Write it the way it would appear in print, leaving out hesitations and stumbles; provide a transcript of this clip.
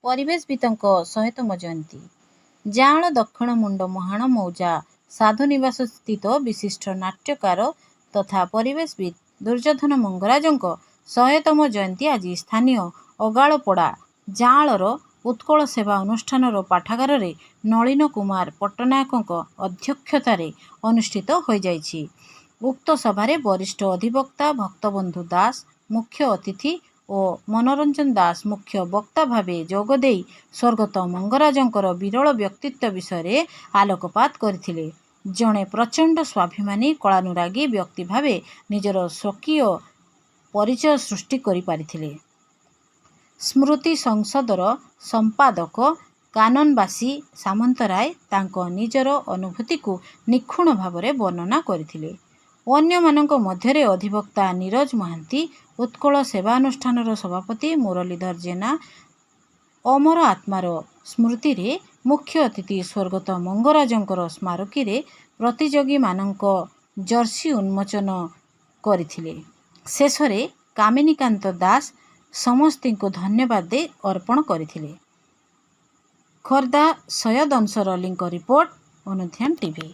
ପରିବେଶବିତଙ୍କ 100ତମ ଜୟନ୍ତୀ। ଯାଆଁଳ ଦକ୍ଷିଣ ମୁଣ୍ଡ ମହାଣ ମୌଜା ସାଧୁନିବାସ ସ୍ଥିତ ବିଶିଷ୍ଟ ନାଟ୍ୟକାର ତଥା ପରିବେଶବିତ୍ ଦୁର୍ଯ୍ୟୋଧନ ମଙ୍ଗରାଜଙ୍କ 100ତମ ଜୟନ୍ତୀ ଆଜି ସ୍ଥାନୀୟ ଅଗାଳପଡ଼ା ଯାଆଁଳର ଉତ୍କଳ ସେବା ଅନୁଷ୍ଠାନର ପାଠାଗାରରେ ନଳିନ କୁମାର ପଟ୍ଟନାୟକଙ୍କ ଅଧ୍ୟକ୍ଷତାରେ ଅନୁଷ୍ଠିତ ହୋଇଯାଇଛି। ଉକ୍ତ ସଭାରେ ବରିଷ୍ଠ ଅଧିବକ୍ତା ଭକ୍ତବନ୍ଧୁ ଦାସ ମୁଖ୍ୟ ଅତିଥି ଓ ମନୋରଞ୍ଜନ ଦାସ ମୁଖ୍ୟ ବକ୍ତା ଭାବେ ଯୋଗଦେଇ ସ୍ୱର୍ଗତ ମଙ୍ଗରାଜଙ୍କର ବିରଳ ବ୍ୟକ୍ତିତ୍ୱ ବିଷୟରେ ଆଲୋକପାତ କରିଥିଲେ। ଜଣେ ପ୍ରଚଣ୍ଡ ସ୍ୱାଭିମାନୀ କଳାନୁରାଗୀ ବ୍ୟକ୍ତି ଭାବେ ନିଜର ସ୍ୱକୀୟ ପରିଚୟ ସୃଷ୍ଟି କରିପାରିଥିଲେ। ସ୍ମୃତି ସଂସଦର ସମ୍ପାଦକ କାନନବାସୀ ସାମନ୍ତରାୟ ତାଙ୍କ ନିଜର ଅନୁଭୂତିକୁ ନିଖୁଣ ଭାବରେ ବର୍ଣ୍ଣନା କରିଥିଲେ। ଅନ୍ୟମାନଙ୍କ ମଧ୍ୟରେ ଅଧିବକ୍ତା ନିରଜ ମହାନ୍ତି, ଉତ୍କଳ ସେବାନୁଷ୍ଠାନର ସଭାପତି ମୁରଲୀଧର ଜେନା, ଅମର ଆତ୍ମାର ସ୍ମୃତିରେ ମୁଖ୍ୟ ଅତିଥି ସ୍ୱର୍ଗତ ମଙ୍ଗରାଜଙ୍କର ସ୍ମାରକୀରେ ପ୍ରତିଯୋଗୀମାନଙ୍କ ଜର୍ସି ଉନ୍ମୋଚନ କରିଥିଲେ। ଶେଷରେ କାମିନୀକାନ୍ତ ଦାସ ସମସ୍ତଙ୍କୁ ଧନ୍ୟବାଦ ଦେଇ ଅର୍ପଣ କରିଥିଲେ। ଖୋର୍ଦ୍ଧା ସୈୟଦ ଅନସର ଅଲିଙ୍କ ରିପୋର୍ଟ, ଅନୁଧ୍ୟାନ ଟିଭି।